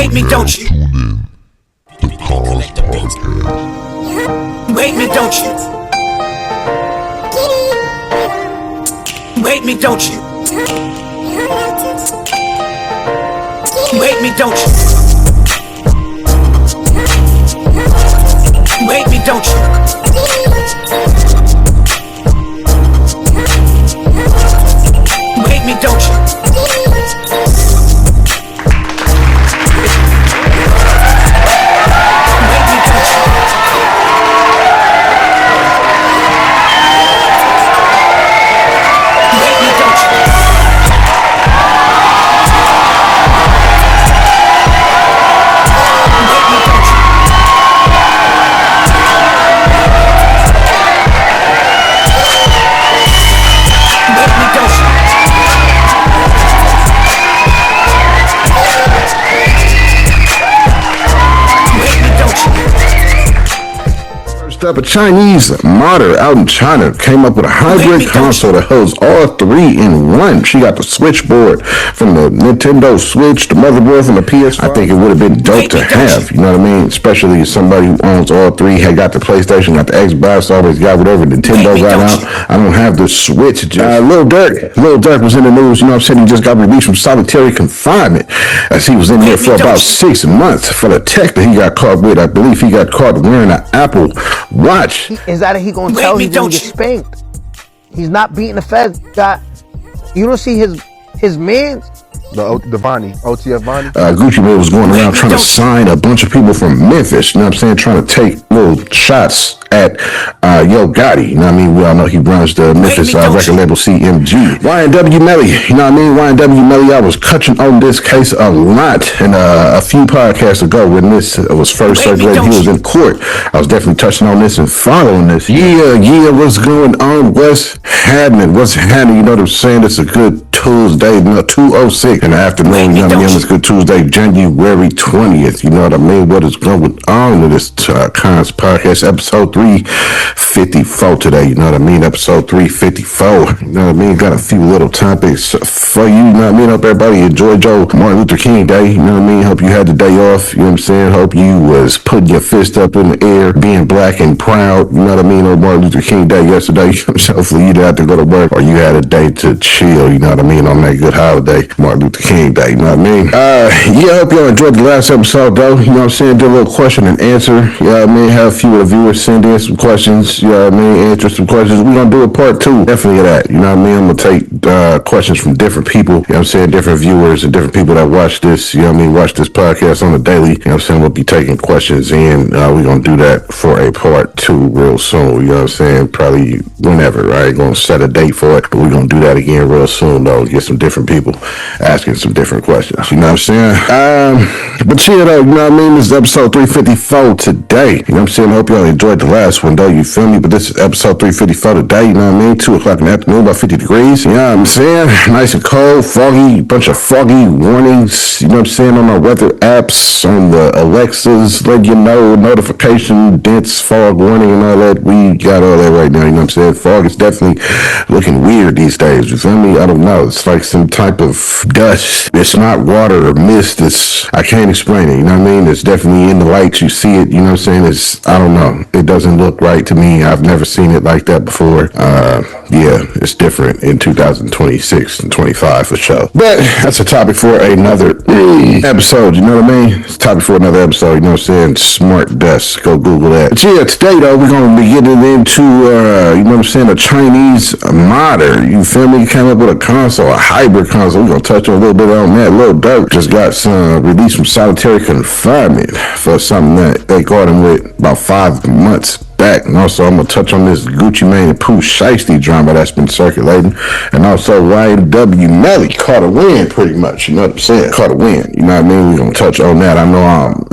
hate me, don't you? Tune in to Kons podcast. You hate me, don't you? You hate me, don't you? You hate me, don't you? You hate me, don't you? You hate me, don't you? Up, a Chinese modder out in China came up with a hybrid console that holds all three in one. She got the switchboard from the Nintendo Switch, the motherboard from the PS4. I think it would have been dope to have, you know what I mean? Especially somebody who owns all three, had got the PlayStation, got the Xbox, always got whatever Nintendo got out. I don't have the Switch. Lil Durk was in the news, you know what I'm saying? He just got released from solitary confinement as he was in there for about 6 months for the tech that he got caught with. I believe he got caught wearing an Apple Watch. Is that he gonna tell he's gonna get spanked? He's not beating the feds. You don't see his mans? The Vonnie, OTF Vonnie. Gucci Mane was going around trying to sign a bunch of people from Memphis, you know what I'm saying, trying to take little shots at Yo Gotti, you know what I mean? We all know he runs the Memphis record label CMG. YNW Melly, you know what I mean? YNW Melly, I was touching on this case a lot, and a few podcasts ago when this was first circulated, he was in court. I was definitely touching on this and following this. Yeah, what's going on? What's happening? You know what I'm saying? It's a good Tuesday, 2:06 in the afternoon, you know what I mean? It's good Tuesday, January 20th, you know what I mean? What is going on in this Kons podcast, episode 354 today, you know what I mean? Episode 354, you know what I mean? Got a few little topics for you, you know what I mean? Hope everybody enjoyed your Martin Luther King Day, you know what I mean? Hope you had the day off, you know what I'm saying? Hope you was putting your fist up in the air, being black and proud, you know what I mean? On Martin Luther King Day yesterday, hopefully you didn't have to go to work, or you had a day to chill, you know what I mean? On that good holiday, Martin Luther King Day, you know what I mean? I hope y'all enjoyed the last episode though, you know what I'm saying? Did a little question and answer, you know what I mean? Have a few of the viewers send in some questions, you know what I mean? Answer some questions. We're gonna do a part 2, definitely of that, you know what I mean? I'm gonna take questions from different people, you know what I'm saying? Different viewers and different people that watch this, you know what I mean? Watch this podcast on the daily, you know what I'm saying? We'll be taking questions in, we're gonna do that for a part 2 real soon, you know what I'm saying? Probably whenever, right? Gonna set a date for it, but we're gonna do that again real soon though. Get some different people asking some different questions, you know what I'm saying? But yeah though, you know what I mean? This is episode 354 today, you know what I'm saying? I hope y'all enjoyed the last one though, you feel me? But this is episode 354 today, you know what I mean? 2 o'clock in the afternoon, about 50 degrees, you know what I'm saying? Nice and cold, foggy, bunch of foggy warnings, you know what I'm saying? On our weather apps, on the Alexas, let you know, notification, dense fog warning and all that. We got all that right now, you know what I'm saying? Fog is definitely looking weird these days, you feel me? I don't know, it's like some type of dust. It's not water or mist. I can't explain it, you know what I mean? It's definitely in the lights, you see it, you know what I'm saying? I don't know. It doesn't look right to me. I've never seen it like that before. Yeah, it's different in 2026 and 25 for sure. But that's a topic for another episode, you know what I mean? It's a topic for another episode, you know what I'm saying? Smart dust. Go Google that. But yeah, today though, we're going to be getting into, you know what I'm saying, a Chinese modder. You feel me? Came up with a console, a hybrid console. We're going to touch on a little bit on that. Lil Durk just got some released from solitary confinement for something that they caught him with about 5 months back. And also I'm gonna touch on this Gucci Mane and Pooh shiesty drama that's been circulating, and also YNW Melly caught a win, pretty much, you know what I'm saying? Caught a win, you know what I mean? We're gonna touch on that. I know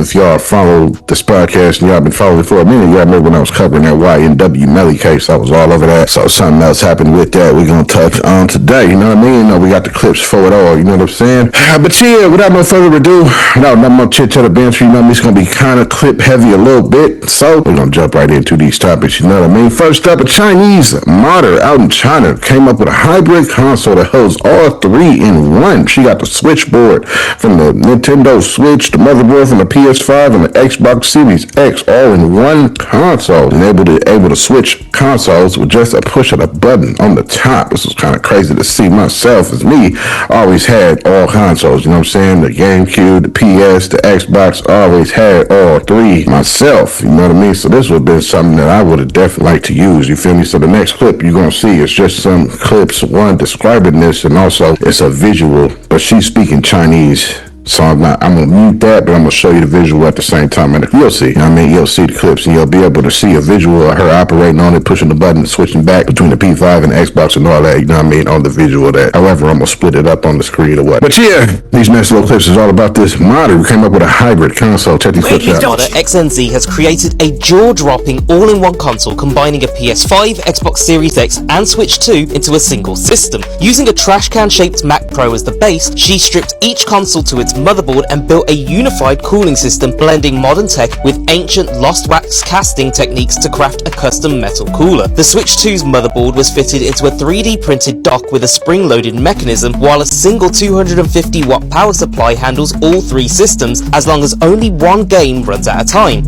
if y'all follow this podcast and y'all been following for a minute, y'all remember when I was covering that YNW Melly case, I was all over that. So something else happened with that we're going to touch on today, you know what I mean? We got the clips for it all, you know what I'm saying? But yeah, without no further ado, not more chit-chat events, you know, it's going to be kind of clip heavy a little bit. So we're going to jump right into these topics, you know what I mean? First up, a Chinese modder out in China came up with a hybrid console that holds all three in one. She got the switchboard from the Nintendo Switch, the motherboard from the PS5, and the Xbox Series X all in one console, and able to switch consoles with just a push of a button on the top. This was kind of crazy to see myself, as me always had all consoles, you know what I'm saying? The GameCube, the PS, the Xbox, always had all three myself, you know what I mean? So this would have been something that I would have definitely liked to use, you feel me? So the next clip you're going to see is just some clips, one describing this, and also it's a visual, but she's speaking Chinese. So I'm going to mute that, but I'm going to show you the visual at the same time. And you'll see, you know what I mean? You'll see the clips and you'll be able to see a visual of her operating on it, pushing the button, switching back between the P5 and the Xbox and all that, you know what I mean? On the visual of that. However, I'm going to split it up on the screen or what. But yeah, these next little clips is all about this modder who came up with a hybrid console. Check these clips out. Modder XNZ has created a jaw-dropping all-in-one console combining a PS5, Xbox Series X and Switch 2 into a single system. Using a trash can-shaped Mac Pro as the base, she stripped each console to its motherboard and built a unified cooling system blending modern tech with ancient lost wax casting techniques to craft a custom metal cooler. The Switch 2's motherboard was fitted into a 3D printed dock with a spring-loaded mechanism, while a single 250 watt power supply handles all three systems as long as only one game runs at a time.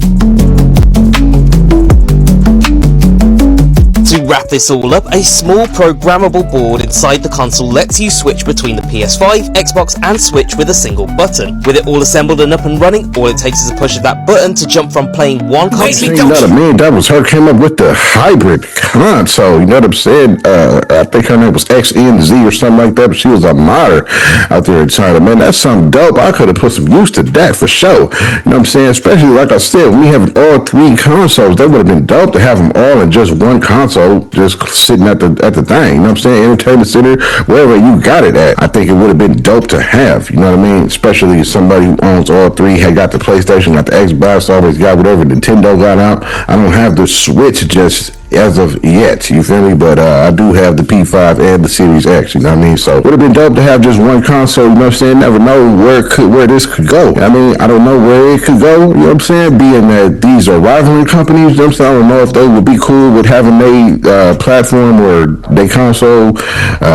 To wrap this all up, a small programmable board inside the console lets you switch between the PS5, Xbox and Switch with a single button. With it all assembled and up and running, all it takes is a push of that button to jump from playing one console. You know what I mean? That was her came up with the hybrid console, you know what I'm saying? I think her name was XNZ or something like that, but she was a modder out there in China. Man, that's something dope. I could have put some use to that for sure. You know what I'm saying? Especially like I said, when we have all three consoles, that would have been dope to have them all in just one console, just sitting at the thing, you know what I'm saying? Entertainment center, wherever you got it at. I think it would have been dope to have, you know what I mean? Especially somebody who owns all three, had got the PlayStation, got the Xbox, always got whatever Nintendo got out. I don't have the Switch just as of yet, you feel me? But I do have the P5 and the Series X, you know what I mean? So it would have been dope to have just one console, you know what I'm saying? Never know where this could go. I mean, I don't know where it could go, you know what I'm saying? Being that these are rivaling companies, you know what I'm saying? I don't know if they would be cool with having a platform or they console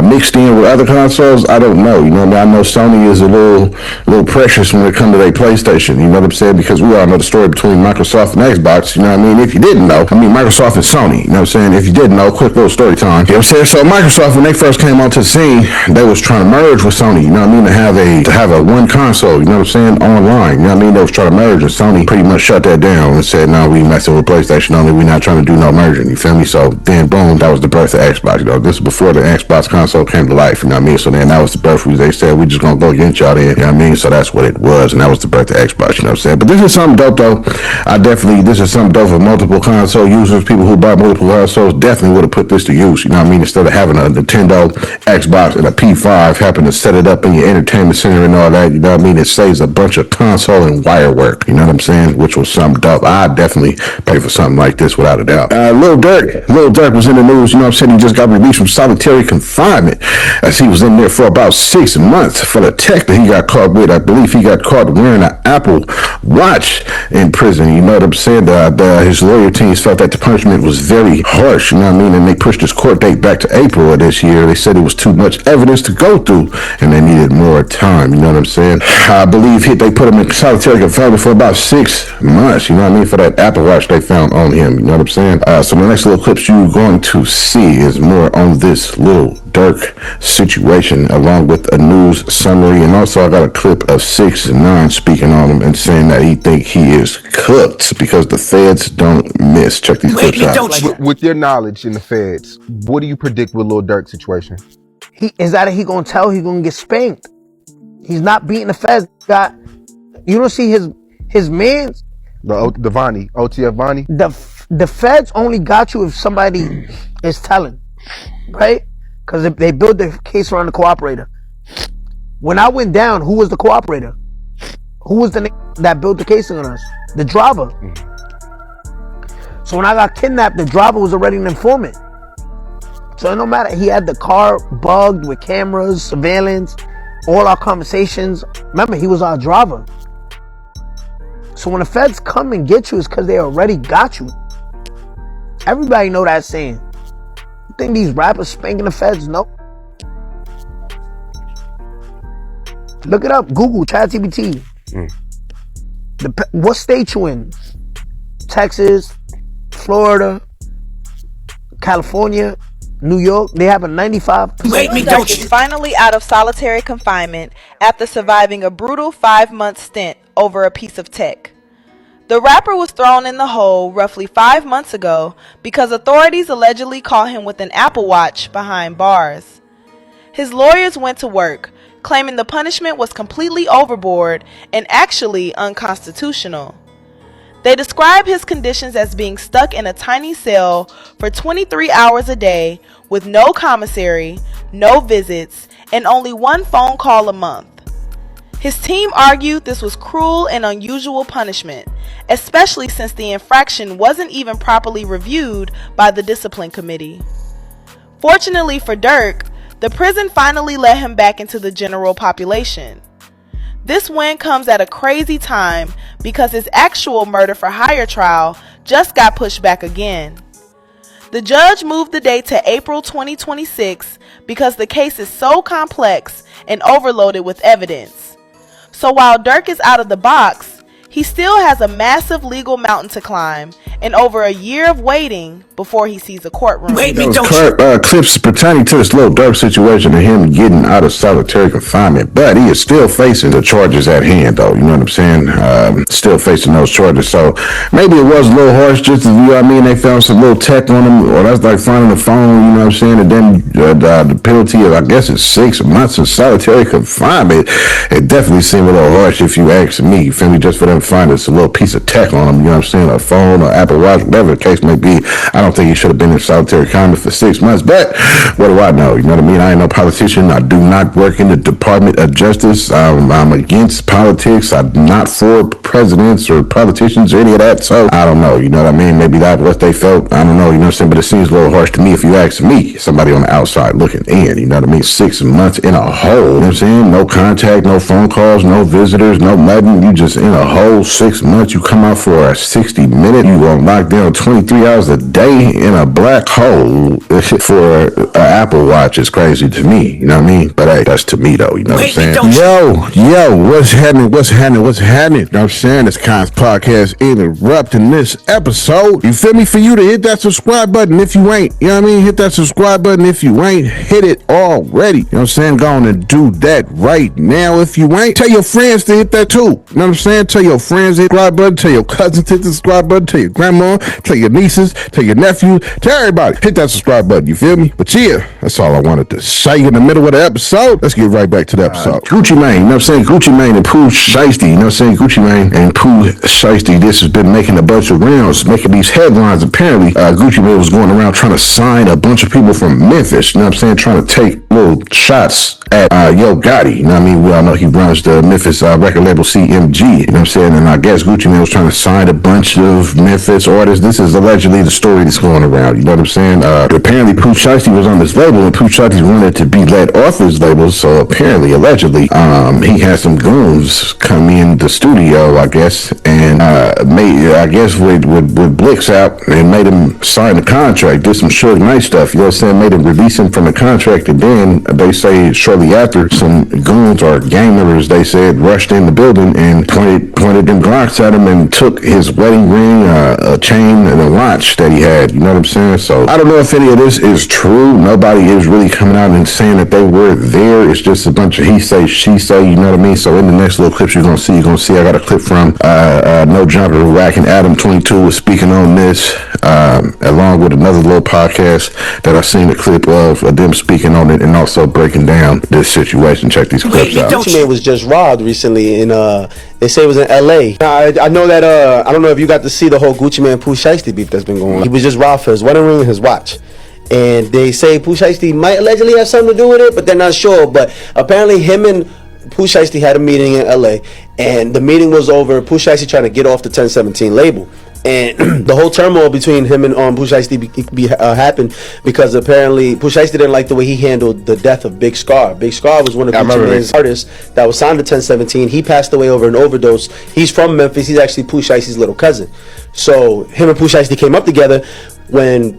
mixed in with other consoles. I don't know, you know what I mean? I know Sony is a little precious when it comes to their PlayStation, you know what I'm saying? Because we all know the story between Microsoft and Xbox, you know what I mean? If you didn't know, I mean, Microsoft and Sony, you know what I'm saying? If you didn't know, quick little story time. You know what I'm saying? So Microsoft, when they first came onto the scene, they was trying to merge with Sony, you know what I mean? To have a one console, you know what I'm saying? Online, you know what I mean? They was trying to merge, and Sony pretty much shut that down and said, no, we messing with PlayStation only. We're not trying to do no merging, you feel me? So then boom, that was the birth of Xbox, you know? This is before the Xbox console came to life, you know what I mean? So then that was the birth where they said, we just gonna go against y'all then, you know what I mean? So that's what it was, and that was the birth of Xbox, you know what I'm saying? But this is something dope though. This is something dope for multiple console users, people who buy multiple consoles definitely would have put this to use, you know what I mean? Instead of having a Nintendo, Xbox, and a P5, having to set it up in your entertainment center and all that, you know what I mean? It saves a bunch of console and wire work, you know what I'm saying? Which was something dope. I'd definitely pay for something like this without a doubt. Lil Durk was in the news, you know what I'm saying? He just got released from solitary confinement as he was in there for about 6 months for the tech that he got caught with. I believe he got caught wearing an Apple Watch in prison, you know what I'm saying? His lawyer teams felt that the punishment was very harsh, you know what I mean? And they pushed his court date back to April of this year. They said it was too much evidence to go through and they needed more time, you know what I'm saying? I believe they put him in solitary confinement for about 6 months, you know what I mean? For that Apple Watch they found on him, you know what I'm saying? So the next little clips you're going to see is more on this Lil Durk situation, along with a news summary, and also I got a clip of 6ix9ine speaking on him and saying that he think he is cooked because the feds don't miss. Check these clips out. With your knowledge in the feds, what do you predict with Lil Durk's situation? He gonna tell he gonna get spanked. He's not beating the feds. You don't see his mans. The Vonnie, OTF Vonnie. The feds only got you if somebody is telling, right? Because they build the case around the cooperator. When I went down, who was the cooperator? Who was the nigga that built the casing on us? The driver. So when I got kidnapped, the driver was already an informant. So it no matter, he had the car bugged with cameras, surveillance, all our conversations. Remember, he was our driver. So when the feds come and get you, it's because they already got you. Everybody know that saying. You think these rappers spanking the feds? No. Look it up. Google, ChatGPT. What state you in? Texas, Florida, California, New York. They have a 95%. You hate me, Lil don't Durk you? is finally out of solitary confinement after surviving a brutal 5-month stint over a piece of tech. The rapper was thrown in the hole roughly 5 months ago because authorities allegedly caught him with an Apple Watch behind bars. His lawyers went to work, claiming the punishment was completely overboard and actually unconstitutional. They describe his conditions as being stuck in a tiny cell for 23 hours a day with no commissary, no visits, and only one phone call a month. His team argued this was cruel and unusual punishment, especially since the infraction wasn't even properly reviewed by the discipline committee. Fortunately for Durk, the prison finally let him back into the general population. This win comes at a crazy time because his actual murder for hire trial just got pushed back again. The judge moved the date to April 2026 because the case is so complex and overloaded with evidence. So while Durk is out of the box, he still has a massive legal mountain to climb and over a year of waiting before he sees a courtroom. You hate me, Those don't you? clips pertaining to this Lil Durk situation and him getting out of solitary confinement, but he is still facing the charges at hand, though. You know what I'm saying? Still facing those charges. So maybe it was a little harsh, just as, you know what I mean, they found some little tech on him, or that's like finding the phone. You know what I'm saying? And then the penalty of, I guess, it's 6 months of solitary confinement. It definitely seemed a little harsh if you ask me. You feel me? Just for them to find this a little piece of tech on him. You know what I'm saying? A phone or Apple Watch, whatever the case may be. I don't think he should have been in solitary confinement for 6 months, but what do I know? You know what I mean? I ain't no politician. I do not work in the Department of Justice. I'm against politics. I'm not for presidents or politicians or any of that, so I don't know. You know what I mean? Maybe that's what they felt. I don't know. You know what I'm saying? But it seems a little harsh to me if you ask me, somebody on the outside looking in. You know what I mean? 6 months in a hole. You know what I'm saying? No contact, no phone calls, no visitors, no nothing. You just in a hole 6 months. You come out for a 60-minute. You on lockdown 23 hours a day in a black hole for an Apple Watch is crazy to me. You know what I mean? But hey, that's to me though. You know what I'm saying? Yo, what's happening? You know what I'm saying? It's Kons Podcast interrupting this episode. You feel me? For you to hit that subscribe button if you ain't. You know what I mean? Hit that subscribe button if you ain't. Hit it already. You know what I'm saying? Go on and do that right now if you ain't. Tell your friends to hit that too. You know what I'm saying? Tell your friends to hit the subscribe button. Tell your cousins to hit the subscribe button. Tell your grandma. Tell your nieces. Tell your nephews. Tell everybody. Hit that subscribe button. You feel me? But yeah, that's all I wanted to say in the middle of the episode. Let's get right back to the episode. Gucci Mane, you know what I'm saying? Gucci Mane and Pooh Shiesty, you know what I'm saying? Gucci Mane and Pooh Shiesty, this has been making a bunch of rounds, making these headlines. Apparently, Gucci Mane was going around trying to sign a bunch of people from Memphis, you know what I'm saying? Trying to take little shots at Yo Gotti, you know what I mean? We all know he runs the Memphis record label CMG, you know what I'm saying? And I guess Gucci Mane was trying to sign a bunch of Memphis artists. This is allegedly the story that's going around, you know what I'm saying? Apparently, Pooh Shiesty was on this label, and Pooh Shiesty wanted to be let off his label, so apparently, allegedly, he had some goons come in the studio, I guess, and made, I guess, with Blix out, and made him sign the contract, did some Suge Knight stuff, you know what I'm saying? Made him release him from the contract, and then they say shortly after, some goons or gang members, they said, rushed in the building and pointed them Glocks at him and took his wedding ring, a chain, and a watch that he had, you know what I'm saying? So I don't know if any of this is true. Nobody is really coming out and saying that they were there. It's just a bunch of he say, she say, you know what I mean? So in the next little clips you're gonna see, I got a clip from No Jumper Rack and Adam 22 was speaking on this, along with another little podcast that I seen a clip of them speaking on it and also breaking down this situation. Check these clips out. Gucci Mane was just robbed recently, and they say it was in LA. I know that I don't know if you got to see the whole Gucci Mane Pooh Shiesty beef that's been going on. He was just robbed for his wedding ring and his watch. And they say Pooh Shiesty might allegedly have something to do with it, but they're not sure. But apparently him and Pooh Shiesty had a meeting in LA, and the meeting was over Pooh Shiesty trying to get off the 1017 label. And the whole turmoil between him and Pooh Shiesty happened because apparently Pooh Shiesty didn't like the way he handled the death of Big Scar. Big Scar was one of Gucci Mane's artists that was signed to 1017. He passed away over an overdose. He's from Memphis. He's actually Pooh Shiesty's little cousin. So him and Pooh Shiesty came up together. When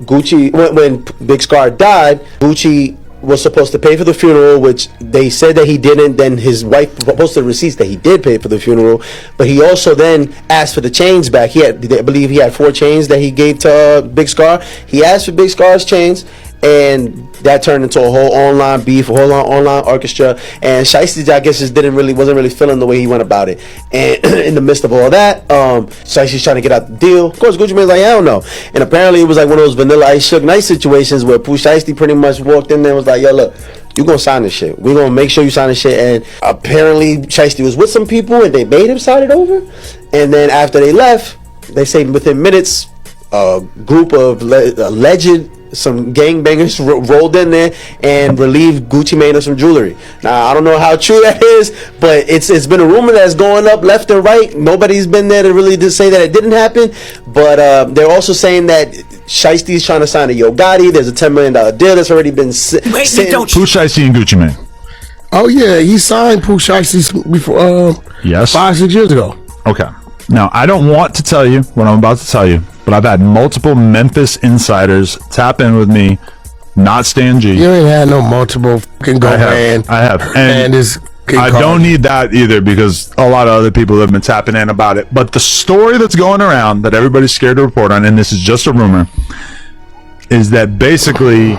Big Scar died, Gucci was supposed to pay for the funeral, which they said that he didn't. Then his wife posted receipts that he did pay for the funeral, but he also then asked for the chains back. I believe he had 4 chains that he gave to Big Scar. He asked for Big Scar's chains, and that turned into a whole online beef, a whole online orchestra. And Shiesty, I guess, just wasn't really feeling the way he went about it. And in the midst of all that, Shiesty's trying to get out the deal. Of course, Gucci Mane's like, I don't know. And apparently, it was like one of those Vanilla Ice Suge Knight situations where Pooh Shiesty pretty much walked in there and was like, yo, look, you gonna sign this shit. We gonna make sure you sign this shit. And apparently, Shiesty was with some people, and they made him sign it over. And then after they left, they say within minutes, a group of alleged some gangbangers rolled in there and relieved Gucci Mane of some jewelry. Now, I don't know how true that is, but it's been a rumor that's going up left and right. Nobody's been there to really say that it didn't happen, but they're also saying that Shiesty's trying to sign a Yo Gotti. There's a $10 million deal that's already been sitting. Pooh Shiesty and Gucci Mane. Oh yeah, he signed Pooh Shiesty before yes, 5-6 years ago. Okay. Now, I don't want to tell you what I'm about to tell you, but I've had multiple Memphis insiders tap in with me, not Stan G. You ain't had no multiple fucking go man. I have. And I don't need that either because a lot of other people have been tapping in about it. But the story that's going around that everybody's scared to report on, and this is just a rumor, is that basically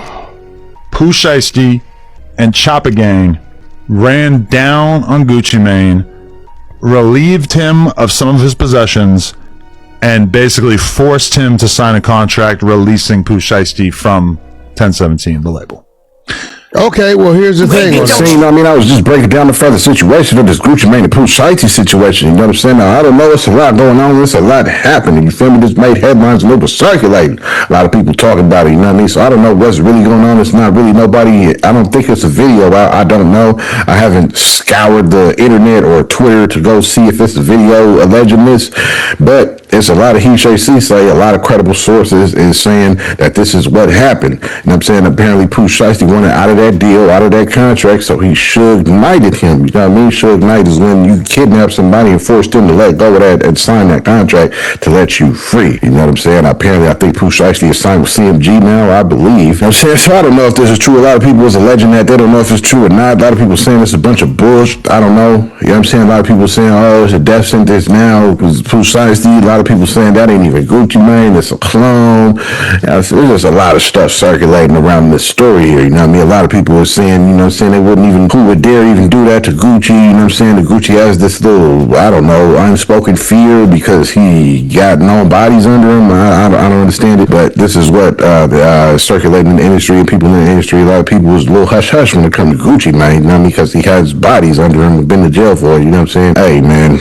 Pooh Shiesty and Choppa Gang ran down on Gucci Mane, relieved him of some of his possessions, and basically forced him to sign a contract releasing Pooh Shiesty from 1017, the label. Okay, well, here's the thing. I was just breaking down the further situation of this Gucci Mane and Pooh Shiesty situation. You know what I'm saying? Now, I don't know. It's a lot going on. It's a lot happening. You feel me? This made headlines and it was circulating. A lot of people talking about it. You know what I mean? So I don't know what's really going on. It's not really nobody. I don't think it's a video. I don't know. I haven't scoured the internet or Twitter to go see if it's a video alleging this, but it's a lot of he say, a lot of credible sources is saying that this is what happened. You know what I'm saying? Apparently Pooh Shiesty wanted out of that deal, out of that contract, so he Suge Knighted him. You know what I mean? Suge Knight is when you kidnap somebody and force them to let go of that and sign that contract to let you free. You know what I'm saying? Apparently, I think Pooh Shiesty is signed with CMG now, I believe. You know what I'm saying? So I don't know if this is true. A lot of people is alleging that. They don't know if it's true or not. A lot of people saying it's a bunch of bullshit. I don't know. You know what I'm saying? A lot of people saying, oh, it's a death sentence now because Pooh Shiesty. A lot of people saying that ain't even Gucci Mane, it's a clone. There's just a lot of stuff circulating around this story here. You know what I mean? A lot of people are saying, you know what I'm saying, they wouldn't even, who would dare even do that to Gucci? You know what I'm saying? The Gucci has this little, I don't know, unspoken fear because he got known bodies under him. I don't understand it, but this is what circulating in the industry and people in the industry. A lot of people was a little hush-hush when it comes to Gucci Mane, you know what I mean? Because he has bodies under him, been to jail for it, you know what I'm saying? Hey, man,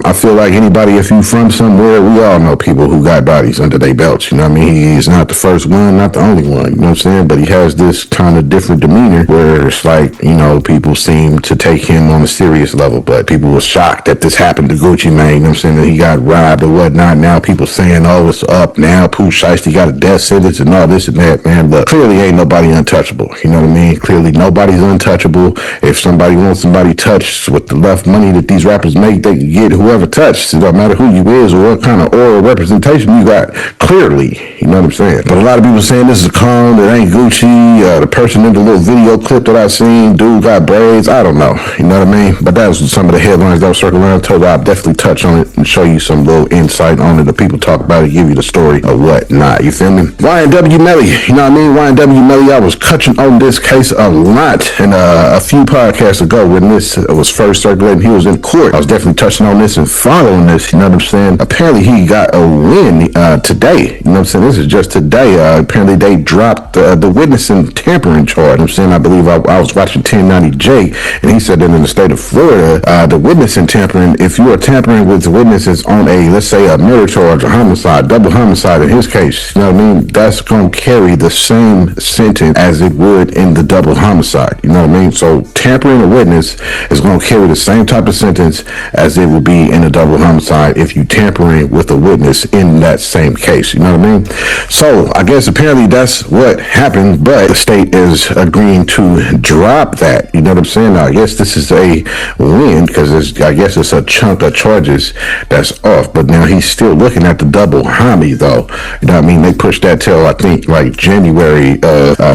I feel like anybody, if you from somewhere, we all know people who got bodies under their belts, you know what I mean? He's not the first one, not the only one, you know what I'm saying? But he has this kind of different demeanor where it's like, you know, people seem to take him on a serious level, but people were shocked that this happened to Gucci Mane, you know what I'm saying, that he got robbed or whatnot. Now people saying, oh, it's up now, Pooh Shiesty got a death sentence and all this and that, man, but clearly ain't nobody untouchable, you know what I mean? Clearly nobody's untouchable. If somebody wants somebody touched with the enough money that these rappers make, they can get whoever touched. It don't matter who you is or what kind of oral representation you got, clearly, you know what I'm saying? But a lot of people saying this is a clone, it ain't Gucci. The person in the little video clip that I seen, dude got braids, I don't know, you know what I mean? But that was some of the headlines that were circling around. I told you I'll definitely touch on it and show you some little insight on it. The people talk about it, give you the story of what not, you feel me? YNW Melly, you know what I mean? YNW Melly, I was touching on this case a lot and a few podcasts ago when this was first circulating. He was in court. I was definitely touching on this and following this, you know what I'm saying? Apparently he got a win today, you know what I'm saying? This is just today. Apparently they dropped the witnessing tampering charge, you know what I'm what I'm saying? I believe I was watching 1090J, and he said that in the state of Florida, the witnessing tampering, if you are tampering with witnesses on let's say a murder charge, a homicide, double homicide in his case, you know what I mean? That's going to carry the same sentence as it would in the double homicide. You know what I mean? So tampering a witness is going to carry the same type of sentence as it would be in a double homicide if you tampering with a witness in that same case. You know what I mean? So I guess apparently that's what happened, but the state is agreeing to drop that. You know what I'm saying? Now, I guess this is a win because I guess it's a chunk of charges that's off, but now he's still looking at the double homie though. You know what I mean? They pushed that till I think like January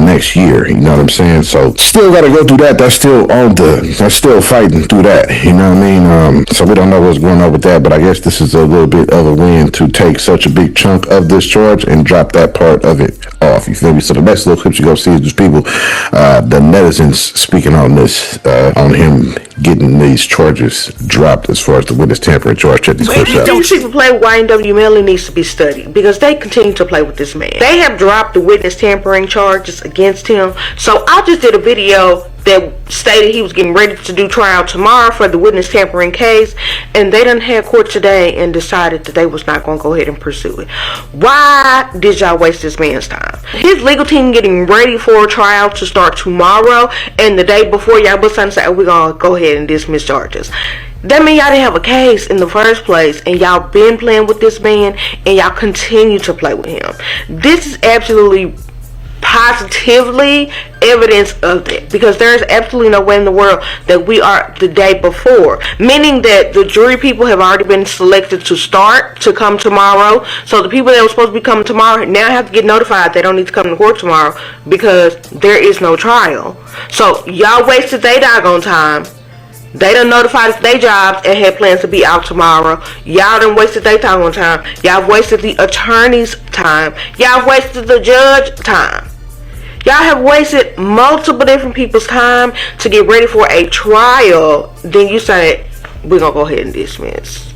next year. You know what I'm saying? So still got to go through that. That's still fighting through that. You know what I mean? So we don't know what's going on with that, but I guess this is a little bit of a win to take such a big chunk of this charge and drop that part of it off. You feel me? So the next little clips you go see is just people, the netizens speaking on this, on him getting these charges dropped as far as the witness tampering charge. Check these clips out. These people play with YNW Melly needs to be studied because they continue to play with this man. They have dropped the witness tampering charges against him. So I just did a video that stated he was getting ready to do trial tomorrow for the witness tampering case, and they done had court today and decided that they was not going to go ahead and pursue it. Why did y'all waste this man's time? His legal team getting ready for a trial to start tomorrow, and the day before y'all bust out and say, oh, we're going to go ahead and dismiss charges. That means y'all didn't have a case in the first place, and y'all been playing with this man, and y'all continue to play with him. This is absolutely positively evidence of that, because there is absolutely no way in the world that we are the day before, meaning that the jury people have already been selected to come tomorrow. So the people that were supposed to be coming tomorrow now have to get notified they don't need to come to court tomorrow because there is no trial. So y'all wasted their doggone time. They done notified us their jobs and had plans to be out tomorrow. Y'all done wasted their doggone time. Y'all wasted the attorney's time. Y'all wasted the judge's time. Y'all have wasted multiple different people's time to get ready for a trial. Then you say, we're going to go ahead and dismiss.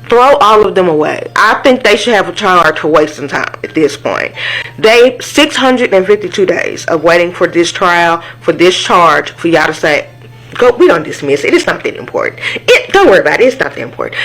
Throw all of them away. I think they should have a charge for wasting time at this point. 652 days of waiting for this trial, for this charge, for y'all to say, go, we don't dismiss it. It's not that important. Don't worry about it. It's not that important.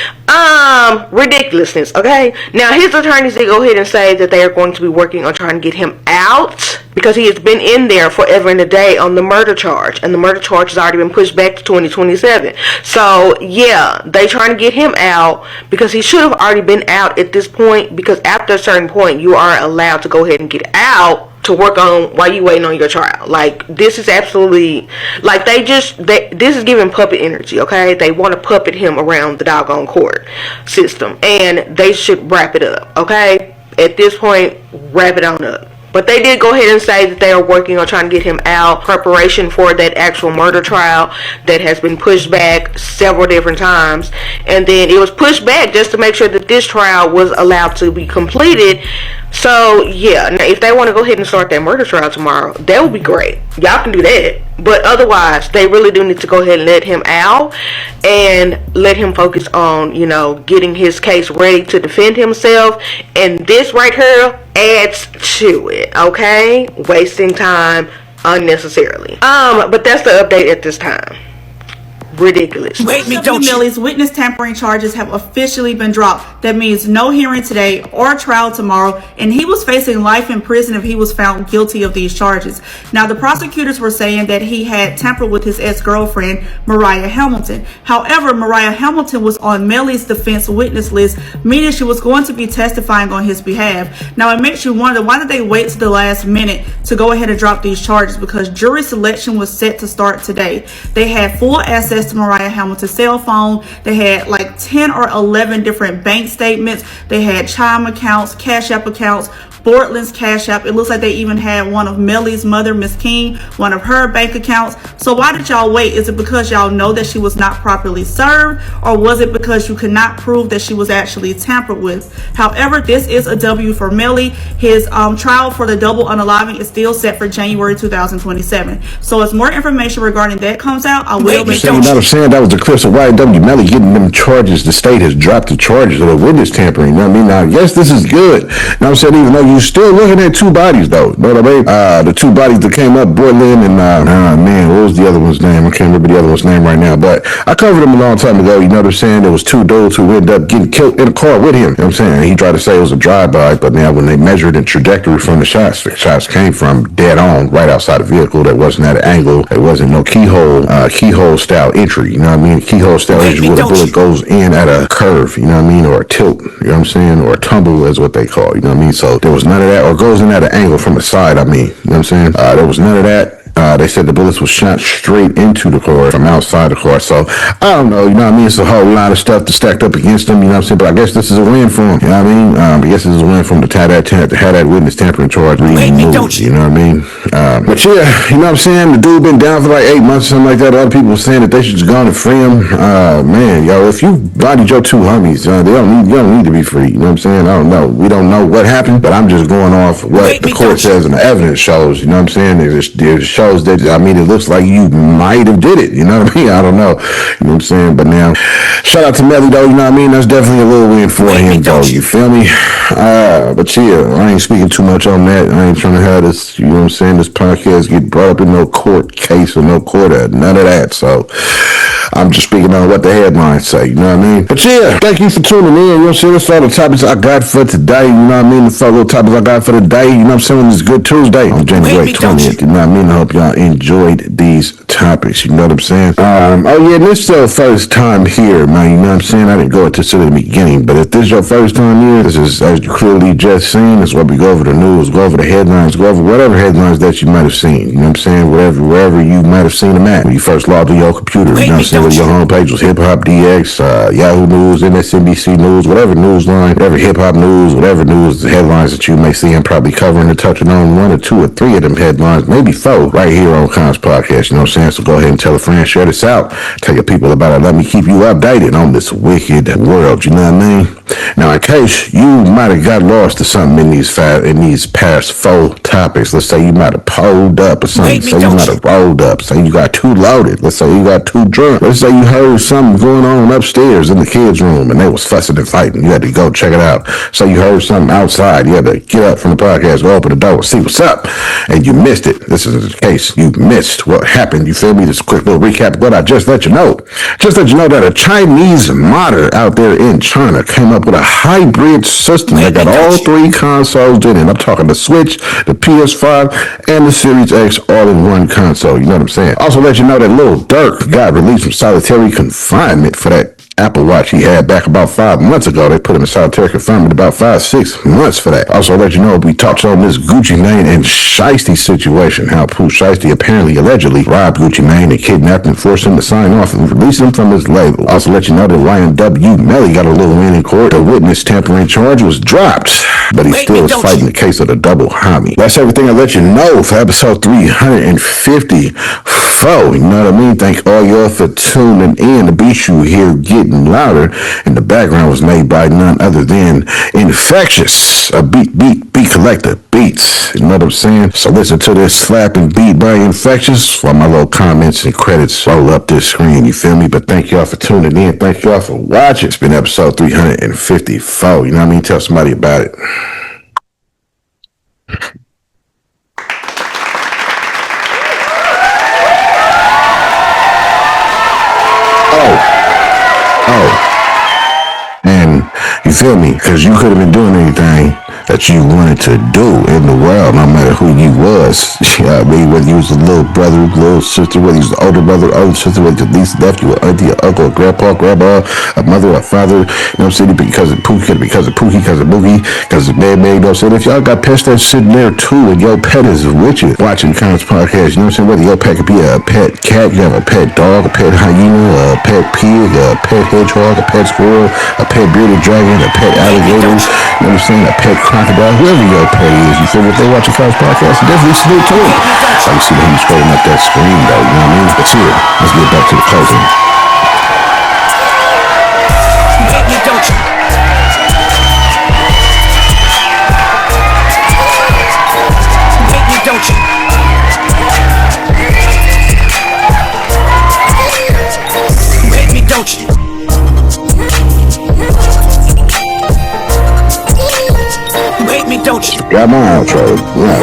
Ridiculousness, okay? Now, his attorneys did go ahead and say that they are going to be working on trying to get him out because he has been in there forever and a day on the murder charge. And the murder charge has already been pushed back to 2027. So, yeah, they trying to get him out because he should have already been out at this point, because after a certain point, you are allowed to go ahead and get out to work on while you waiting on your trial. Like, this is absolutely, like, this is giving puppet energy, okay? They want to puppet him around the doggone court system, and they should wrap it up, okay? At this point, wrap it on up. But they did go ahead and say that they are working on trying to get him out, preparation for that actual murder trial that has been pushed back several different times. And then it was pushed back just to make sure that this trial was allowed to be completed. So, yeah, now if they want to go ahead and start that murder trial tomorrow, that would be great. Y'all can do that. But otherwise, they really do need to go ahead and let him out and let him focus on, you know, getting his case ready to defend himself. And this right here adds to it, okay? Wasting time unnecessarily. But that's the update at this time. Ridiculous. YNW Melly's witness tampering charges have officially been dropped. That means no hearing today or trial tomorrow, and he was facing life in prison if he was found guilty of these charges. Now, the prosecutors were saying that he had tampered with his ex-girlfriend, Mariah Hamilton. However, Mariah Hamilton was on Melly's defense witness list, meaning she was going to be testifying on his behalf. Now, it makes you wonder, why did they wait to the last minute to go ahead and drop these charges? Because jury selection was set to start today. They had full access to Mariah Hamilton's cell phone. They had like 10 or 11 different bank statements. They had Chime accounts, Cash App accounts, Bortland's Cash App. It looks like they even had one of Melly's mother, Miss King, one of her bank accounts. So why did y'all wait? Is it because y'all know that she was not properly served, or was it because you could not prove that she was actually tampered with? However, this is a W for Melly. His trial for the double unaliving is still set for January 2027. So as more information regarding that comes out, I will make sure. I'm saying that was the clips of YNW Melly getting them charges. The state has dropped the charges of the witness tampering. You know what I mean? Now, yes, this is good. You know what I'm saying? Even though you still looking at two bodies though. You know what I mean? The two bodies that came up, Borland and man, what was the other one's name? I can't remember the other one's name right now. But I covered him a long time ago. You know what I'm saying? There was two dudes who ended up getting killed in a car with him. You know what I'm saying? He tried to say it was a drive-by, but now when they measured the trajectory from the shots came from dead on, right outside the vehicle. That wasn't at an angle. There wasn't no keyhole style entry. You know what I mean? Keyhole style entry where the bullet goes in at a curve. You know what I mean? Or a tilt. You know what I'm saying? Or a tumble is what they call. You know what I mean? So there was none of that, or goes in at an angle from the side. I mean, you know what I'm saying? There was none of that. They said the bullets were shot straight into the car from outside the car. So, I don't know, you know what I mean? It's a whole lot of stuff to stacked up against them, you know what I'm saying? But I guess this is a win for him, you know what I mean? I guess this is a win for him to have that witness tampering charge removed, you know what I mean? But yeah, you know what I'm saying? The dude been down for like 8 months or something like that. Other people were saying that they should just go on and free him. Man, yo, if you bodied your two homies, you don't need to be free, you know what I'm saying? I don't know. We don't know what happened, but I'm just going off what the court says and the evidence shows, you know what I'm saying? It shows that, I mean, it looks like you might have did it, you know what I mean? I don't know, you know what I'm saying? But now, shout out to Melly though, you know what I mean? That's definitely a little win for him though, you feel me? But yeah, I ain't speaking too much on that. I ain't trying to have this, you know what I'm saying, this podcast get brought up in no court case or no court, none of that. So I'm just speaking on what the headlines say, you know what I mean? But yeah, thank you for tuning in, you know what I'm saying? That's all the topics I got for today, you know what I mean? That's all the topics I got for today, you know what I'm saying? It's Good Tuesday on January 20th, you know what I mean? I hope y'all enjoyed these topics, you know what I'm saying? Oh yeah, this is your first time here, man, you know what I'm saying? I didn't go into the beginning, but if this is your first time here, this is, as you clearly just seen, this is what we go over the news, go over the headlines, go over whatever headlines that you might have seen, you know what I'm saying? Wherever you might have seen them at, when you first logged on your computer, you know what I'm saying? Whether your homepage was Hip Hop DX, Yahoo News, MSNBC News, whatever news line, whatever hip hop news, whatever news headlines that you may see, I'm probably covering and touching on one or two or three of them headlines, maybe four, right here on Kons Podcast, you know what I'm saying? So go ahead and tell a friend, share this out, tell your people about it, let me keep you updated on this wicked world, you know what I mean? Now, in case you might have got lost to something in these past four topics, let's say you might have pulled up or something, say you might have rolled up, say you got too loaded, let's say you got too drunk, let's say you heard something going on upstairs in the kids' room and they was fussing and fighting, you had to go check it out. So you heard something outside, you had to get up from the podcast, go open the door, see what's up, and you missed it. This is the case. You missed what happened. You feel me? This quick little recap of what I just let you know. Just let you know that a Chinese modder out there in China came up with a hybrid system that got all three consoles in it. I'm talking the Switch, the PS5, and the Series X all in one console. You know what I'm saying? Also let you know that Lil Durk got released from solitary confinement for that Apple Watch he had back about 5 months ago. They put him in solitary confinement about 5-6 months for that. Also let you know we touched on this Gucci Mane and Shiesty situation, how Pooh Shiesty apparently allegedly robbed Gucci Mane and kidnapped and forced him to sign off and release him from his label. Also let you know that YNW Melly got a little win in court. The witness tampering charge was dropped, but he still is fighting the case of the double homie. That's everything I let you know for episode 354. You know what I mean? Thank all y'all for tuning in. The beat you hear getting louder in the background was made by none other than Infectious, a beat collector beats. You know what I'm saying? So listen to this slapping beat by Infectious while my little comments and credits roll up this screen. You feel me? But thank y'all for tuning in. Thank y'all for watching. It's been episode 354. You know what I mean? Tell somebody about it. And you feel me? Because you could have been doing anything that you wanted to do in the world, no matter who you was. You know what I mean? Whether you was a little brother, little sister, whether you was the older brother, older sister, whether you was the least nephew, or auntie, or uncle, or grandpa, a mother, a father, you know what I'm saying? Because of Pookie, because of Boogie, because of Man, you know what I'm saying? If y'all got pets that's sitting there too, and your pet is with you watching Kons Podcast, you know what I'm saying? Whether your pet could be a pet cat, you have a pet dog, a pet hyena, a pet pig, a pet hedgehog, a pet squirrel, a pet bearded dragon, a pet alligator, you know what I'm saying? A pet crocodile, whoever your pet is, you feel me? If they watch your Kons Podcast, definitely salute to it. I can see him scrolling up that screen though, you know what I mean? But here, let's get back to the closing. Hate me, don't you? Hate me, don't you? Hate me, don't you? Hate me, don't you? don't you? Got my outro. Yeah.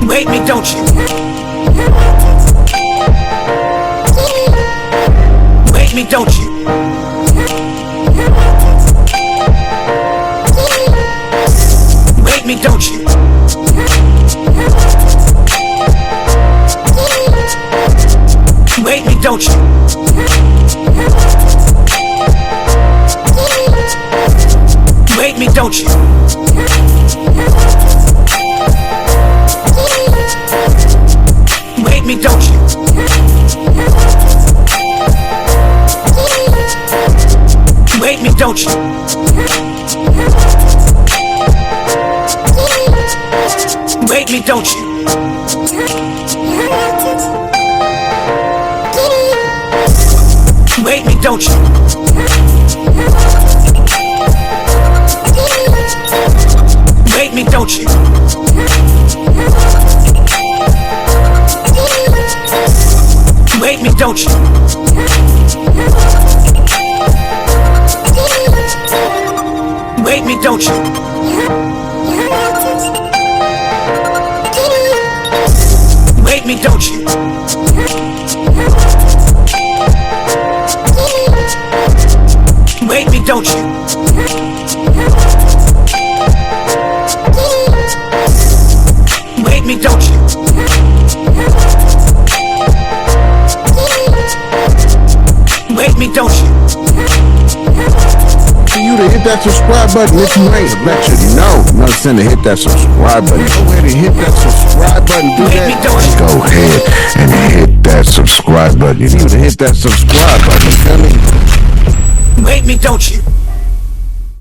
You hate me, don't you? You hate me, don't you? You hate me, don't you? You hate me, don't you? You hate me, don't you? You hate me, don't you? You hate me, don't you? You hate me, don't you? You hate me, don't you? You hate me, don't you? You hate me, don't you? You hate me, don't you? You hate me, don't you? You hate me, don't you? You hate me, don't you? You hate me, don't you? For you to hit that subscribe button if you ain't. Let you know. Nothing to hit that subscribe button. Go ahead and hit that subscribe button. Do that. Go ahead and hit that subscribe button. You need to hit that subscribe button. Feel me? You hate me, don't you?